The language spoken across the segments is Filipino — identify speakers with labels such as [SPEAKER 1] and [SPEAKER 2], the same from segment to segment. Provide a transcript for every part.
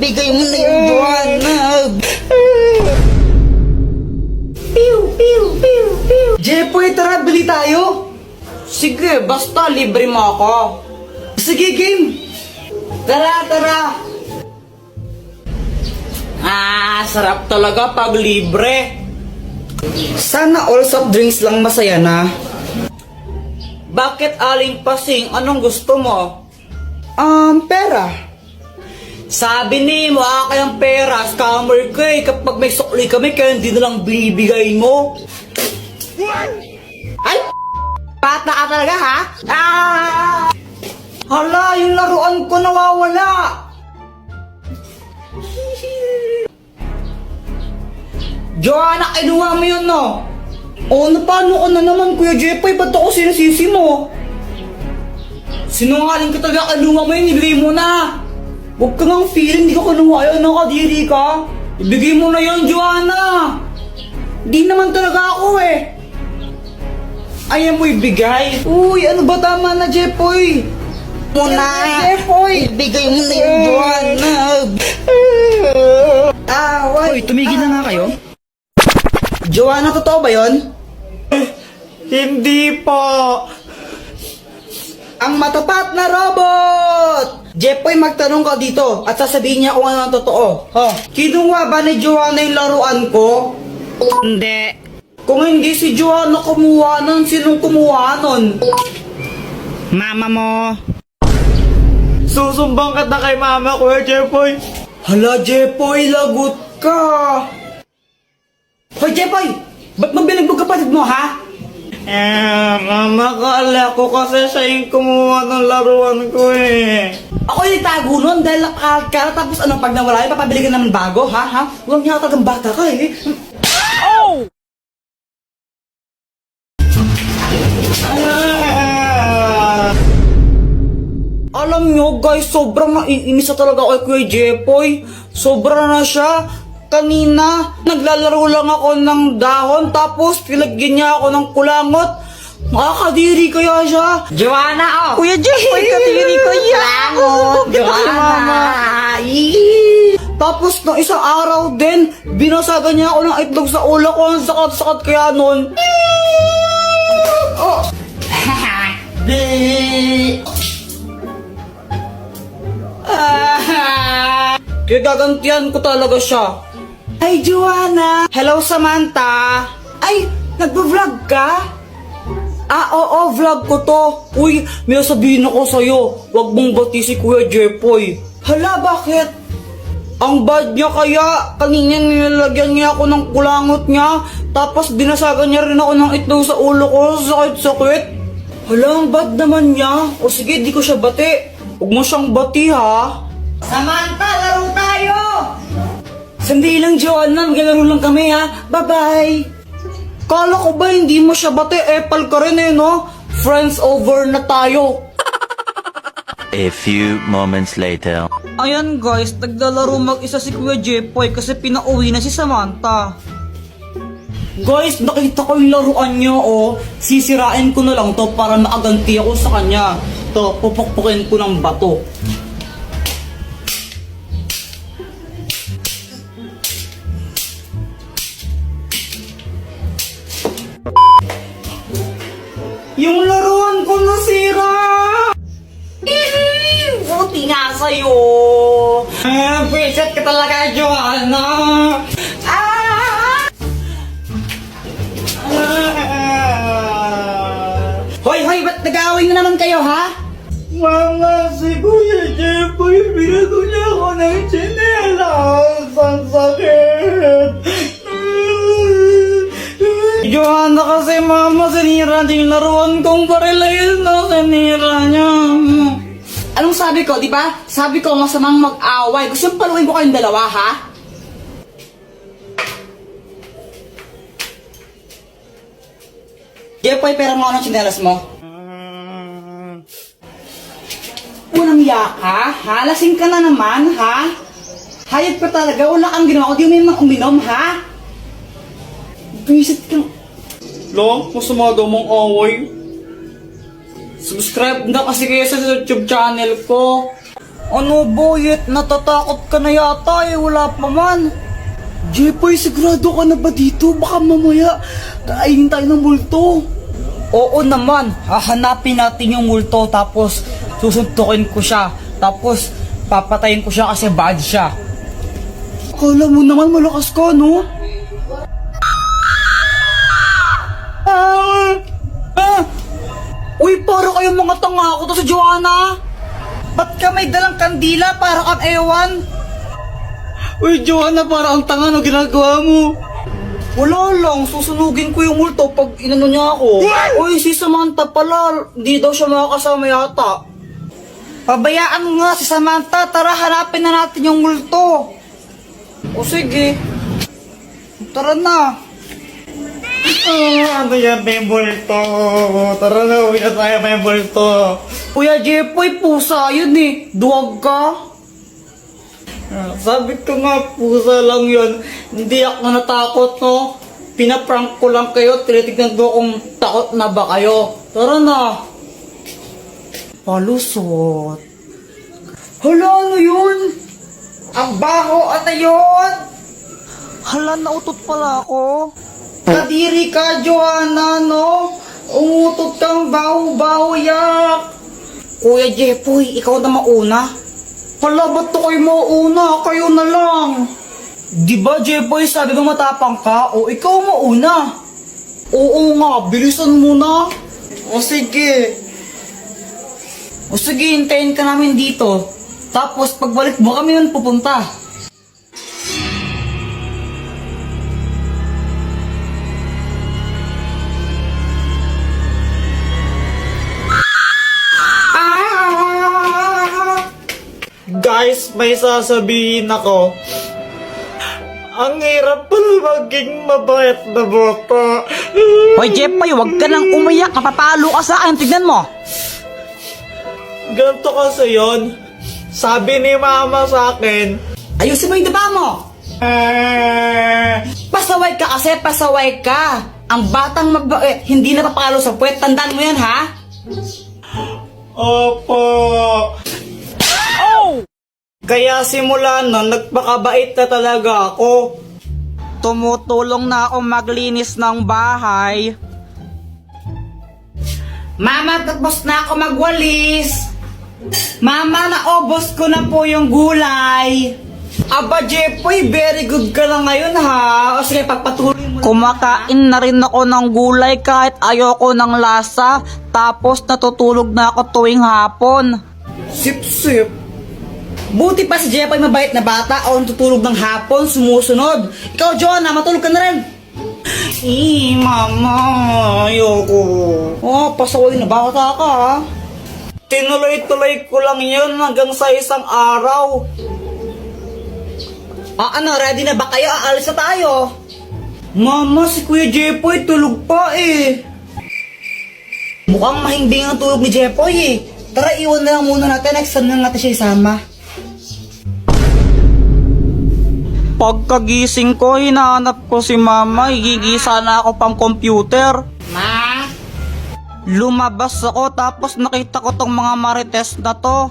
[SPEAKER 1] Ibigay mo na yung Joanna.
[SPEAKER 2] Jepoy, tara, bili tayo.
[SPEAKER 1] Sige, basta libre mo ako.
[SPEAKER 2] Sige, game. Tara.
[SPEAKER 1] Sarap talaga pag libre.
[SPEAKER 2] Sana all soft drinks lang masaya na.
[SPEAKER 1] Bakit aling pasing? Anong gusto mo?
[SPEAKER 2] Pera.
[SPEAKER 1] Sabi ni mo, kayang pera, scammer ka eh. Kapag may sukli kami, kaya hindi na lang binibigay mo. Ay! Bata ka talaga, ha?
[SPEAKER 2] Hala, yung laruan ko nawawala.
[SPEAKER 1] Joanna, kinuha mo yun, no?
[SPEAKER 2] Paano ka na naman, Kuya Jepoy? Ba't ako sinasisi mo?
[SPEAKER 1] Sinungaling ka talaga, kinuha mo yun, ibigay mo na.
[SPEAKER 2] Huwag ka ngang feeling, di ko kinuha yun, nakadiri ka.
[SPEAKER 1] Ibigay mo na yun, Joanna.
[SPEAKER 2] Di naman talaga ako eh.
[SPEAKER 1] Ayaw mo ibigay.
[SPEAKER 2] Uy, ano ba, tama na, Jepoy?
[SPEAKER 1] Muna.
[SPEAKER 2] Jepoy!
[SPEAKER 1] Ibigay mo na yung Joanna.
[SPEAKER 2] Uy, tumigil na nga kayo. Joanna, totoo ba yun?
[SPEAKER 1] Hindi po.
[SPEAKER 2] Ang matapat na robot! Jepoy, magtanong ka dito at sasabihin niya kung ano ang totoo. Kinuha ba ni Joanna yung laruan ko?
[SPEAKER 1] Hindi.
[SPEAKER 2] Kung hindi si Joanna kumuha nun, sinong kumuha nun?
[SPEAKER 1] Mama mo. Susumbang ka na kay mama, Kuya Jepoy.
[SPEAKER 2] Hala, Jepoy, lagot ka! Hoy, Jepoy! Ba't mo binagbog kapatid mo, ha?
[SPEAKER 1] Mama, kala ko kasi siya yung kumuha ng laruan ko eh.
[SPEAKER 2] Ako yung itago nun dahil nakakara tapos ano, pag nawala yun, papabili ka naman bago, ha? Huwag niya talagang bata ka eh.
[SPEAKER 1] Oh!
[SPEAKER 2] Alam nyo guys, sobrang naiinis na talaga ako kay Kuya Jepoy. Sobra na siya. Kanina, naglalaro lang ako ng dahon tapos pilagyan niya ako ng kulangot. Nakakadiri kaya siya.
[SPEAKER 1] Joanna, oh!
[SPEAKER 2] Kuya Jepoy, kadiri ko yan.
[SPEAKER 1] Joanna!
[SPEAKER 2] Tapos nung isang araw din, binasagan niya ako ng itlog sa ulo ko. Ang sakat-sakat kaya nun. Oh. Kaya gagantihan ko talaga siya. Ay, Joanna! Hello, Samantha! Ay, nagbo-vlog ka? Oo, vlog ko to. Uy, may sabihin ako sa'yo. Huwag mong bati si Kuya Jepoy. Hala, bakit? Ang bad niya kaya. Kanina nilalagyan niya ako ng kulangot niya. Tapos binasagan niya rin ako ng itlog sa ulo ko. Sakit-sakit. Hala, ang bad naman niya. O sige, di ko siya bati. Huwag mo siyang bati, ha?
[SPEAKER 1] Samantha, laro tayo!
[SPEAKER 2] Sandali lang, Joanna. Maglalaro lang kami, ha? Bye-bye! Kala ko ba hindi mo siya bate? Epal ka rin eh, no? Friends over na tayo.
[SPEAKER 3] A few moments later.
[SPEAKER 2] Ayan guys, naglalaro mag-isa si Kuya Jepoy kasi pinauwi na si Samantha. Guys, nakita ko yung laruan niya, oh. Sisirain ko na lang to para makaganti ako sa kanya. To, pupukpukin ko ng bato. Yung laruan ko nasira!
[SPEAKER 1] Buti nga sa'yo!
[SPEAKER 2] Visit ka talaga, Joanna! Hoy, ba't nag-aaway na naman kayo, ha?
[SPEAKER 1] Mama, si Kuya Jepoy, binago niya ako ng tsinelas. Ang sakit!
[SPEAKER 2] Joanna kasi, mama, sinira niya yung laruan kong parilayan na sinira niya. Anong sabi ko, di ba? Sabi ko, masamang mag-away. Gusto yung paluin ko kayong dalawa, ha? Jepoy, pera mo anong tsinelas mo? Unang yaka, ha? Lasing ka na naman, ha? Hayop ka talaga, wala kang ginawa. Di mo yung uminom, ha? Visit ka. Lo, masama daw mong away. Subscribe na kasi kayo sa YouTube channel ko. Ano boyet, natatakot ka na yata eh, wala pa man. Jepoy, sigurado ka na ba dito? Baka mamaya kainin tayo ng multo. Oo naman, hahanapin natin yung multo tapos susuntukin ko siya. Tapos papatayin ko siya kasi bad siya. Akala mo naman malakas ka, no? Uy, para kayong mga tanga ako to sa Joanna. Ba't ka may dalang kandila para kang ewan? Uy, Joanna, para ang tanga, no ginagawa mo? Wala lang, susunugin ko yung multo pag inano niya ako. Uy, si Samantha pala, di daw siya makakasama yata. Pabayaan mo nga si Samantha, tara hanapin na natin yung multo. O sige, tara na.
[SPEAKER 1] Ano yan, may multo? Tara na, uwi na tayo, may multo.
[SPEAKER 2] Kuya Jepoy, pusa yun eh, duwag ka.
[SPEAKER 1] Sabi ko nga, pusa lang yun. Hindi ako natakot, no? Pinaprank ko lang kayo, tinitignan ko kung takot na ba kayo. Tara na.
[SPEAKER 2] Palusot. Hala, ano yun? Ang baho, ano yun? Hala, nautot pala ako. Kadiri ka, Joanna, no? Umutot kang baho-baho, yak. Kuya Jepoy, ikaw na mauna. Hala, ba't to kayo mauna? Kayo na lang. Di ba, Jepoy, sabi mo matapang ka? O ikaw mauna. Oo nga, bilisan mo na. O sige. O sige, hintayin ka namin dito. Tapos pagbalik mo kami nun pupunta.
[SPEAKER 1] Guys, may sasabihin ako. Ang hirap pala maging mabait na bata.
[SPEAKER 2] Hoy Jepoy, huwag ka nang umiyak. Kapapalo ka sa akin, tignan mo.
[SPEAKER 1] Ganito kasi yun. Sabi ni mama sa akin,
[SPEAKER 2] Ayusin mo yung daba mo. Pasaway ka kasi, pasaway ka. Ang batang mabait, hindi napapalo sa puwet. Tandaan mo yan, ha?
[SPEAKER 1] Opo. Kaya simula nun, nagpakabait na talaga ako.
[SPEAKER 2] Tumutulong na ako maglinis ng bahay. Mama, tapos na ako magwalis. Mama, naubos ko na po yung gulay. Aba, Jepoy, very good ka na ngayon, ha? O sige, pagpatuloy mo. Kumakain na rin ako ng gulay kahit ayoko ng lasa. Tapos natutulog na ako tuwing hapon. Sip-sip. Buti pa si Jepoy mabait na bata o natutulog ng hapon, sumusunod. Ikaw, Joanna, matulog ka na rin. Mama, ayoko. Oh, pasaway na bata ka, ha?
[SPEAKER 1] Tinuloy-tuloy ko lang yun hanggang sa isang araw.
[SPEAKER 2] Ano, ready na ba kayo? Aalis na tayo.
[SPEAKER 1] Mama, si Kuya Jepoy tulog pa eh.
[SPEAKER 2] Mukhang mahimbing ang tulog ni Jepoy eh. Tara, iwan na lang muna natin. Next time na natin siya isama. Pagkagising ko, hinahanap ko si Mama. Higigisa na ako pang computer. Ma? Lumabas ako tapos nakita ko tong mga marites na to.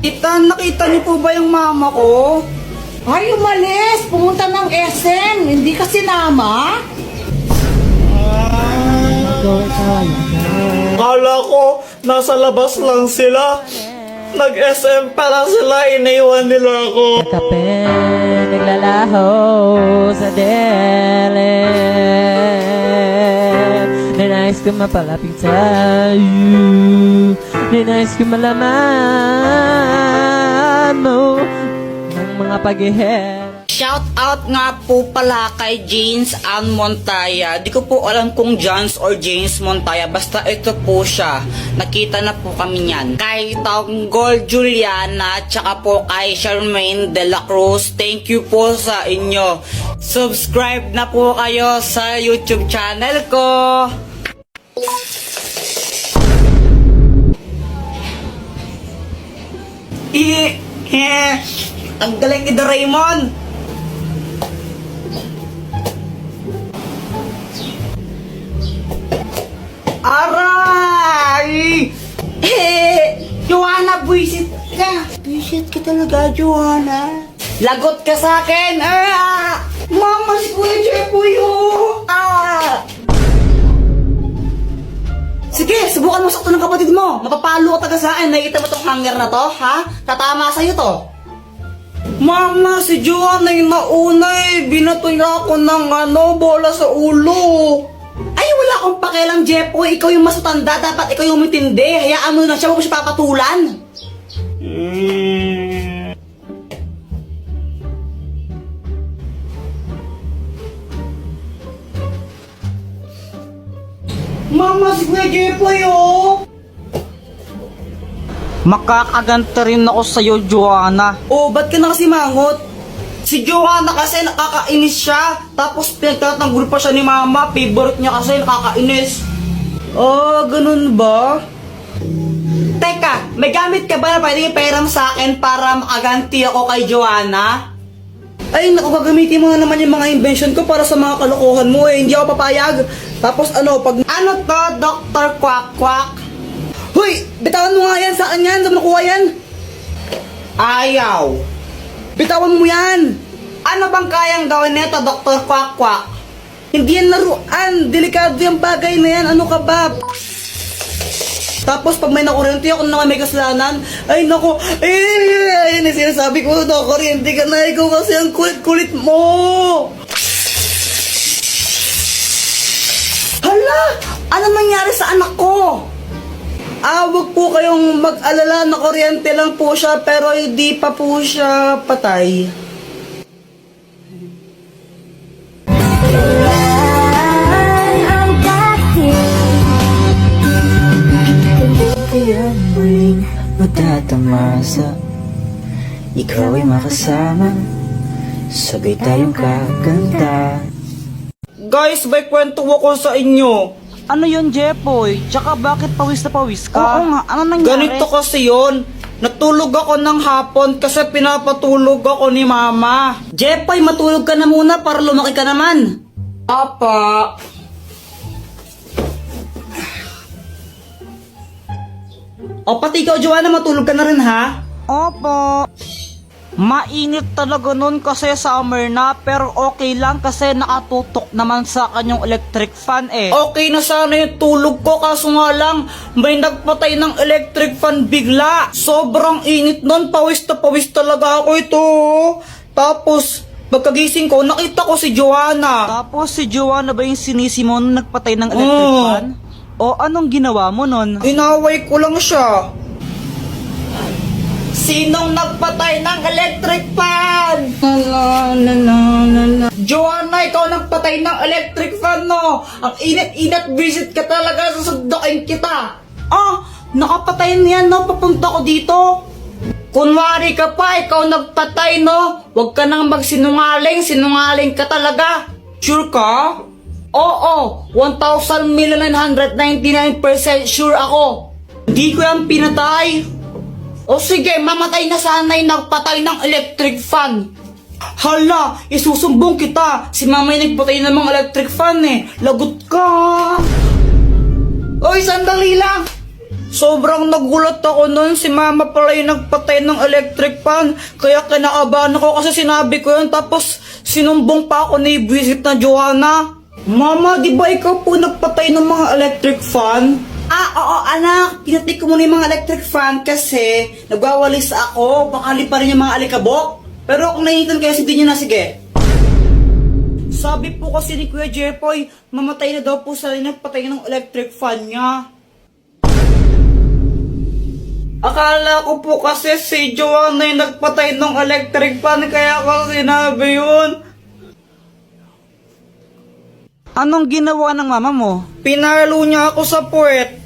[SPEAKER 2] Tita, nakita niyo po ba yung mama ko?
[SPEAKER 4] Ay, umalis! Pumunta ng SM! Hindi ka sinama?
[SPEAKER 1] Kala ko, nasa labas lang sila. Nag-SM pala sila, iniwan nila ako.
[SPEAKER 5] Kape, naglalaho sa dele. Ninais ko mapalapit sa'yo. Ninais ko malaman mo ng mga pag-ihera.
[SPEAKER 2] Shout out nga po pala kay James Ann Montaya. Di ko po alam kung Jans or James Montaya. Basta ito po siya. Nakita na po kami niyan. Kay Tanggol Juliana, tsaka po kay Charmaine de la Cruz. Thank you po sa inyo. Subscribe na po kayo sa YouTube channel ko. Ang galing ni Doraemon. Aray! Joanna, buisit ka. Shit ka talaga, Joanna. Lagot ka sa akin! Ah! Mama, si Kuya Jeffoy, oh! Ah! Sige, subukan mo sakto ng kapatid mo. Mapapalo ka taga sa akin. Nakikita mo tong hanger na to, ha? Tatama sa'yo to. Mama, si Joanna yung nauna eh. Binato niya ako ng bola sa ulo. Ay, wala akong pakialam, Jeffoy. Ikaw yung mas matanda. Dapat ikaw yung matindi. Hayaan mo na siya. Huwag mo siya papatulan. Mama, si Kuya Jeffoy, oh!
[SPEAKER 1] Makakaganta rin ako sa'yo, Joanna.
[SPEAKER 2] Oh, ba't ka na kasi mangot? Si Joanna kasi nakakainis siya. Tapos pinagtatanggol pa siya ni Mama. Favorite niya kasi nakakainis. Oh, ganun ba? Teka, may gamit ka ba na pwedeng ipahiram sa akin para makaganti ako kay Joanna? Ay, naku, gagamitin mo na naman yung mga invention ko para sa mga kalokohan mo eh. Hindi ako papayag. Tapos pag... Ano to, Dr. Quack Quack? Hoy, bitawan mo nga yan sa akin yan. Saan mo nakuha yan? Ayaw. Bitawan mo yan. Ano bang kayang gawin nito, Dr. Quack Quack? Hindi yan laruan. Delikado yung bagay na yan. Ano ka ba? Tapos pag may nakuryente ako naman may kasalanan, ay naku, ayun yung sinasabi ko, nakuryente ka na, ikaw kasi ang kulit-kulit mo. Hala, ano nangyari sa anak ko? Wag po kayong mag-alala, nakuryente lang po siya, pero hindi pa po siya patay.
[SPEAKER 6] Kaya mo'y magtatamasa, ikaw ay makasama, sabay tayong kakanta.
[SPEAKER 2] Guys, may kwento ko sa inyo.
[SPEAKER 1] Ano yun, Jeffoy? Tsaka bakit pawis na pawis ka?
[SPEAKER 2] Oo nga,
[SPEAKER 1] ano nangyari?
[SPEAKER 2] Ganito kasi yun. Natulog ako ng hapon kasi pinapatulog ako ni Mama. Jeffoy, matulog ka na muna para lumaki ka naman. Apa. O pati ikaw, Joanna, matulog ka na rin, ha?
[SPEAKER 1] Opo. Mainit talaga nun kasi summer na, pero okay lang kasi nakatutok naman sa kanyang electric fan eh.
[SPEAKER 2] Okay na sana yung tulog ko, kaso nga lang, may nagpatay ng electric fan bigla. Sobrang init nun, pawis na pawis talaga ako ito. Tapos, pagkagising ko, nakita ko si Joanna.
[SPEAKER 1] Tapos si Joanna ba yung sinisi mo nung nagpatay ng electric fan? O anong ginawa mo nun?
[SPEAKER 2] Inaway ko lang siya. Sinong nagpatay ng electric fan? Joanna, ikaw nagpatay ng electric fan, no? Ang init-init, visit ka talaga, susundukin kita. Nakapatay niyan, no? Papunta ko dito. Kunwari ka pa, ikaw nagpatay, no? Huwag ka nang magsinungaling, sinungaling ka talaga. Sure ka? Oo, 1,999% sure ako. Hindi ko yan pinatay. O sige, mamatay na sana yung nagpatay ng electric fan. Hala, isusumbong kita. Si mama yung nagpatay ng mga electric fan eh. Lagot ka. Oy, sandali lang. Sobrang nagulat ako nun. Si mama pala yung nagpatay ng electric fan. Kaya kinakabahan ako kasi sinabi ko yun. Tapos sinumbong pa ako ni visit na Joanna. Mama, di ba ikaw po nagpatay ng mga electric fan? Oo anak, pinatay ko muna yung mga electric fan kasi nagwawalis ako, baka liparin yung mga alikabok. Pero kung nainitan kayo, hindi nyo na, sige. Sabi po kasi ni Kuya Jeffoy, mamatay na daw po sa nagpatay ng electric fan niya. Akala ko po kasi si Joanna yung nagpatay ng electric fan, kaya ako sinabi yun.
[SPEAKER 1] Anong ginawa ng mama mo?
[SPEAKER 2] Pinalo niya ako sa puwet.